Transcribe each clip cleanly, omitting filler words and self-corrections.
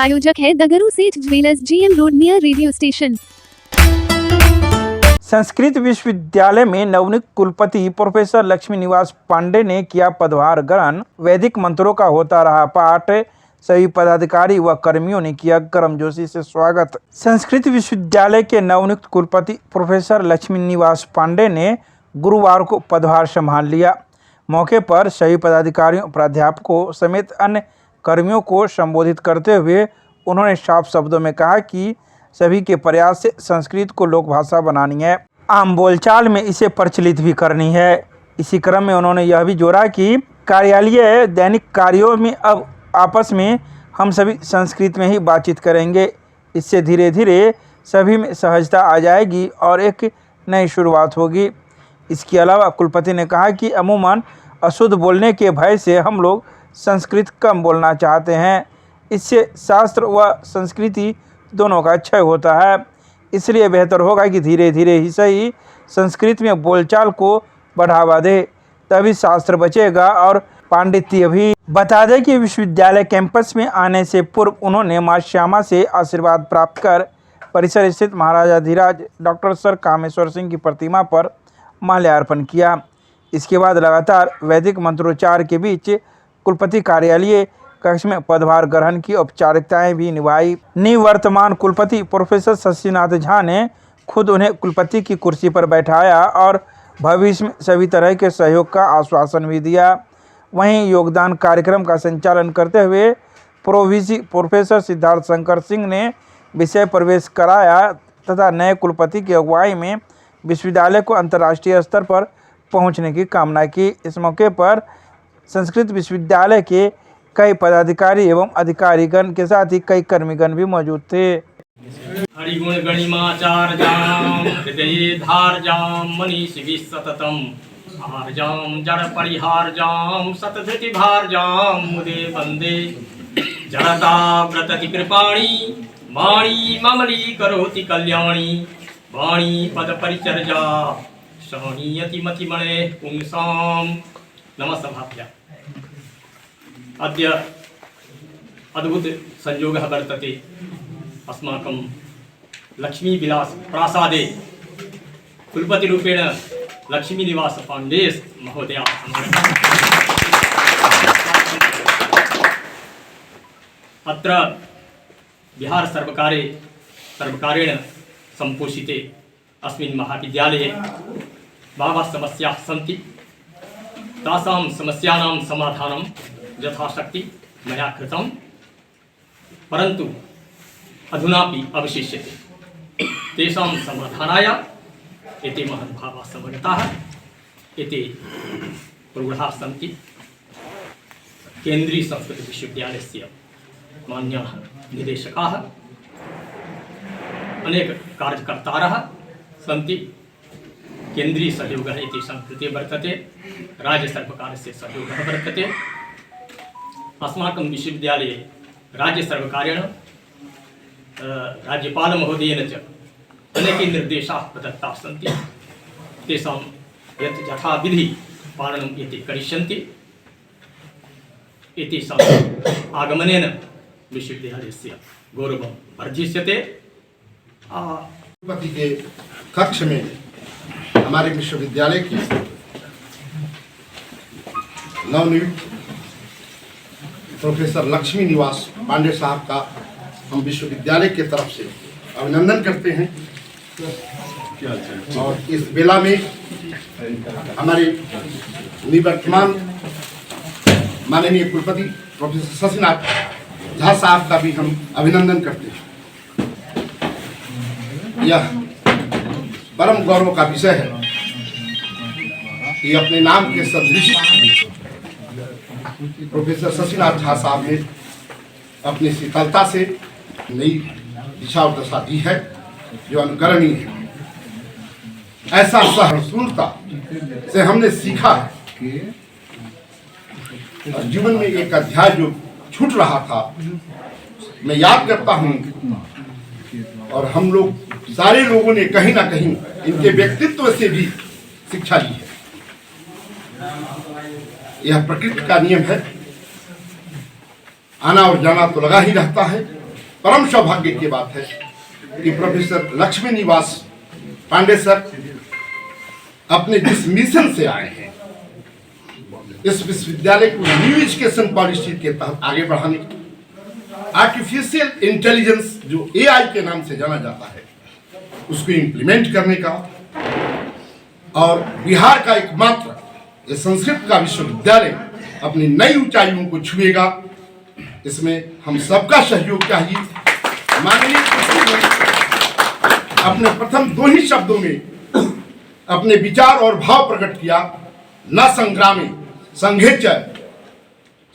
प्रायोजक है दगरू सेठ jewellers, GM road near radio station. Sanskrit विश्वविद्यालय में नवनियुक्त कुलपति प्रोफेसर लक्ष्मी निवास पांडे ने किया पदभार ग्रहण। वैदिक मंत्रों का होता रहा पाठ। सभी पदाधिकारी व कर्मियों ने किया गर्मजोशी से स्वागत। संस्कृत विश्वविद्यालय के नवनियुक्त कुलपति प्रोफेसर लक्ष्मी निवास पांडे ने गुरुवार को पदभार संभाल लिया। मौके पर सभी पदाधिकारियों, प्राध्यापकों समेत अन्य कर्मियों को संबोधित करते हुए उन्होंने साफ शब्दों में कहा कि सभी के प्रयास से संस्कृत को लोकभाषा बनानी है, आम बोलचाल में इसे प्रचलित भी करनी है। इसी क्रम में उन्होंने यह भी जोड़ा कि कार्यालय दैनिक कार्यों में अब आपस में हम सभी संस्कृत में ही बातचीत करेंगे। इससे धीरे धीरे सभी में सहजता आ जाएगी और एक नई शुरुआत होगी। इसके अलावा कुलपति ने कहा कि अमूमन अशुद्ध बोलने के भय से हम लोग संस्कृत कम बोलना चाहते हैं। इससे शास्त्र व संस्कृति दोनों का क्षय होता है। इसलिए बेहतर होगा कि धीरे धीरे ही सही संस्कृत में बोलचाल को बढ़ावा दे, तभी शास्त्र बचेगा और पांडित्य भी। बता दें कि विश्वविद्यालय कैंपस में आने से पूर्व उन्होंने मां श्यामा से आशीर्वाद प्राप्त कर परिसर स्थित महाराजाधिराज डॉक्टर सर कामेश्वर सिंह की प्रतिमा पर माल्यार्पण किया। इसके बाद लगातार वैदिक मंत्रोच्चार के बीच कुलपति कार्यालय कक्ष में पदभार ग्रहण की औपचारिकताएं भी निभाई। निवर्तमान कुलपति प्रोफेसर शशिनाथ झा ने खुद उन्हें कुलपति की कुर्सी पर बैठाया और भविष्य में सभी तरह के सहयोग का आश्वासन भी दिया। वहीं योगदान कार्यक्रम का संचालन करते हुए प्रोवीसी प्रोफेसर सिद्धार्थ शंकर सिंह ने विषय प्रवेश कराया तथा नए कुलपति की अगुवाई में विश्वविद्यालय को अंतर्राष्ट्रीय स्तर पर पहुंचने की कामना की। इस मौके पर संस्कृत विश्वविद्यालय के कई पदाधिकारी एवं अधिकारीगण के साथ ही कई कर्मीगण भी मौजूद थे। हरिगुण गणिमाचार्यां हृदये धार्यां मनीषिभिः सततं आर्यां जड़ परिहार्यां सतधृति भार्यां मुदे वन्दे जड़ता व्रतति कृपाणी वाणी ममली करोति कल्याणी वाणी पद परिचर्या शरणीयति मतिमणे पुंसां नमस्सभाभ्याम्। अद्य अद्भुत संयोगः वर्तते। अस्माकं लक्ष्मीविलास प्रासादे कुलपतिरूपेण लक्ष्मीनिवास पाण्डे महोदया अत्र बिहार सर्वकारेण सम्पोषिते अस्मिन् महाविद्यालये बहवः समस्याः सन्ति। तासां समस्यानां समाधानं यथाशक्ति मया कृतं, परन्तु अधुनापि अवशिष्यते। तेषां समाधानाय एते महद्भावाः समवेताः एते प्रौढाः सन्ति। केन्द्रीय संस्कृत विश्वविद्यालयस्य मान्याः निदेशकाः, अनेक कार्यकर्तारः सन्ति। केन्द्रीय सहयोगः एतेषां कृते वर्तते, राज्यसर्वकारस्य सहयोगः वर्तते। अस्माकं विश्वविद्यालये राज्यसर्वकारेण राज्यपालमहोदयेन च अनेके निर्देशाः प्रदत्ताः सन्ति। तेषां यत् यथाविधि पालनम् एते करिष्यन्ति। एतेषाम् आगमनेन विश्वविद्यालयस्य गौरवं वर्धिष्यते। कुलपति के कक्ष में हमारे विश्वविद्यालय की नवनियुक्त प्रोफेसर लक्ष्मी निवास पांडे साहब का हम विश्वविद्यालय के तरफ से अभिनंदन करते हैं। और इस बेला में हमारे निवर्तमान माननीय कुलपति प्रोफेसर शशिनाथ झा साहब का भी हम अभिनंदन करते हैं। यह परम गौरव का विषय है कि अपने नाम के सदृश प्रोफेसर शशिनाथ झा साहब ने अपनी शीतलता से नई दिशा और दशा दी है जो अनुकरणीय है। ऐसा सहिष्णुता से हमने सीखा है और जीवन में एक अध्याय जो छूट रहा था मैं याद करता हूँ, और हम लोग सारे लोगों ने कहीं ना कहीं इनके व्यक्तित्व से भी शिक्षा ली है। यह प्रकृति का नियम है, आना और जाना तो लगा ही रहता है। परम सौभाग्य की बात है कि प्रोफेसर लक्ष्मी निवास पांडे सर अपने जिस मिशन से आए हैं, इस विश्वविद्यालय को न्यू एजुकेशन पॉलिसी के तहत आगे बढ़ाने की, आर्टिफिशियल इंटेलिजेंस जो एआई के नाम से जाना जाता है उसको इम्प्लीमेंट करने का, और बिहार का एकमात्र ये संस्कृत का विश्वविद्यालय अपनी नई ऊंचाइयों को छुएगा। इसमें हम सबका सहयोग चाहिए। माननीय कृषि ने अपने प्रथम 2 ही शब्दों में अपने विचार और भाव प्रकट किया, न संग्रामी संघेच,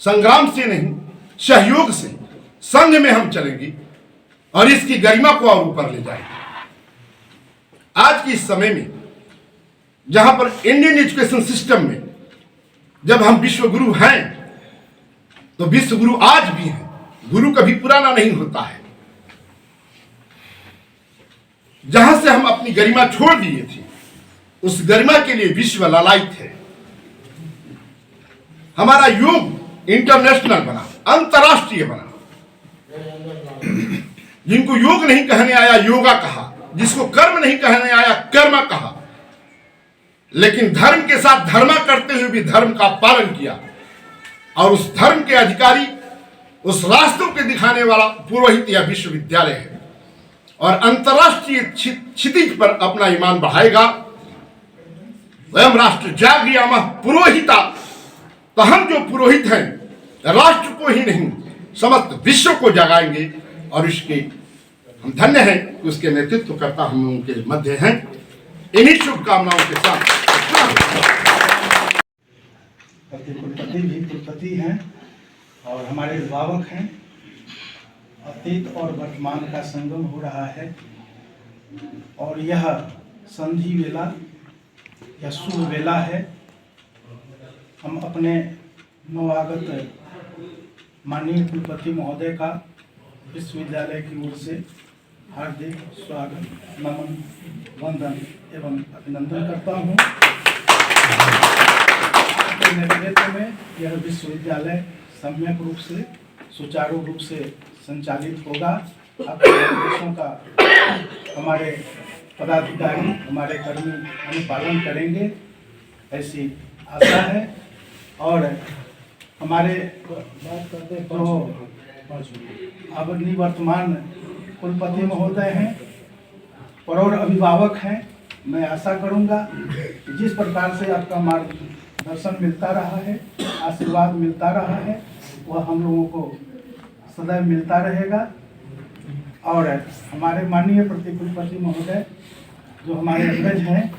संग्राम से नहीं सहयोग से संघ में हम चलेंगे और इसकी गरिमा को और ऊपर ले जाएंगे। आज के इस समय में जहां पर इंडियन एजुकेशन सिस्टम में जब हम विश्वगुरु हैं तो विश्वगुरु आज भी हैं, गुरु कभी पुराना नहीं होता है। जहां से हम अपनी गरिमा छोड़ दिए थे उस गरिमा के लिए विश्व लालायित है। हमारा योग इंटरनेशनल बना, अंतरराष्ट्रीय बना। जिनको योग नहीं कहने आया योगा कहा, जिसको कर्म नहीं कहने आया कर्म कहा, लेकिन धर्म के साथ धर्मा करते हुए भी धर्म का पालन किया और उस धर्म के अधिकारी, उस रास्तों के दिखाने वाला पुरोहित या विश्वविद्यालय है और अंतरराष्ट्रीय क्षितिज पर अपना ईमान बढ़ाएगा। वयम राष्ट्र जागृयामः पुरोहिता, तो हम जो पुरोहित हैं राष्ट्र को ही नहीं समस्त विश्व को जगाएंगे और इसके हम धन्य हैं कि उसके नेतृत्व करता हम उनके मध्य हैं। इन्हीं शुभकामनाओं के साथ कुलपति भी कुलपति हैं और हमारे अभिभावक हैं। अतीत और वर्तमान का संगम हो रहा है और यह संधि वेला या शुभ वेला है। हम अपने नवागत माननीय कुलपति महोदय का विश्वविद्यालय की ओर से हार्दिक स्वागत, नमन, वंदन एवं अभिनंदन करता हूँ। आपके नेतृत्व में यह विश्वविद्यालय सम्यक रूप से सुचारू रूप से संचालित होगा। आपके निर्देशों का हमारे पदाधिकारी, हमारे कर्मी अनुपालन करेंगे ऐसी आशा है। और हमारे जो अब निवर्तमान कुलपति महोदय हैं और अभिभावक हैं, मैं आशा करूंगा कि जिस प्रकार से आपका मार्गदर्शन मिलता रहा है, आशीर्वाद मिलता रहा है, वह हम लोगों को सदैव मिलता रहेगा। और हमारे माननीय प्रतिकुलपति महोदय जो हमारे अग्रज हैं,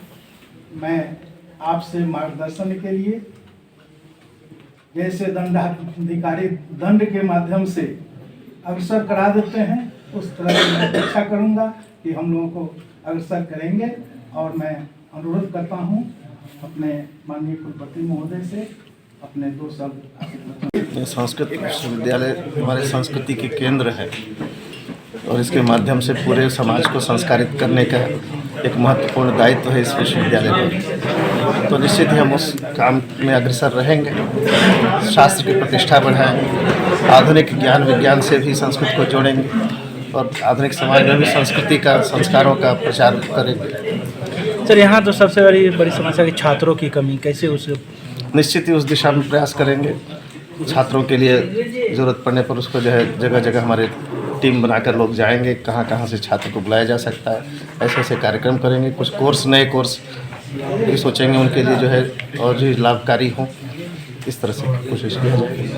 मैं आपसे मार्गदर्शन के लिए जैसे दंडाधिकारी दंड के माध्यम से अग्रसर करा देते हैं उस तरह की मैं अपेक्षा करूंगा कि हम लोगों को अग्रसर करेंगे। और मैं अनुरोध करता हूं अपने माननीय कुलपति महोदय से अपने 2 शब्द। संस्कृत विश्वविद्यालय हमारे संस्कृति के केंद्र है और इसके माध्यम से पूरे समाज को संस्कारित करने का एक महत्वपूर्ण दायित्व है इस विश्वविद्यालय पर। तो निश्चित ही हम उस काम में अग्रसर रहेंगे, शास्त्र की प्रतिष्ठा बढ़ाएं, आधुनिक ज्ञान विज्ञान से भी संस्कृत को जोड़ेंगे और आधुनिक समाज में भी संस्कृति का, संस्कारों का प्रचार करेंगे। सर, यहाँ तो सबसे बड़ी समस्या है छात्रों की कमी, कैसे उस निश्चित ही उस दिशा में प्रयास करेंगे। छात्रों के लिए ज़रूरत पड़ने पर उसको जो है जगह जगह हमारे टीम बनाकर लोग जाएंगे, कहाँ कहाँ से छात्र को बुलाया जा सकता है, ऐसे ऐसे कार्यक्रम करेंगे। कुछ कोर्स, नए कोर्स भी सोचेंगे उनके लिए जो है और भी लाभकारी हों, इस तरह से कोशिश की जाएगी।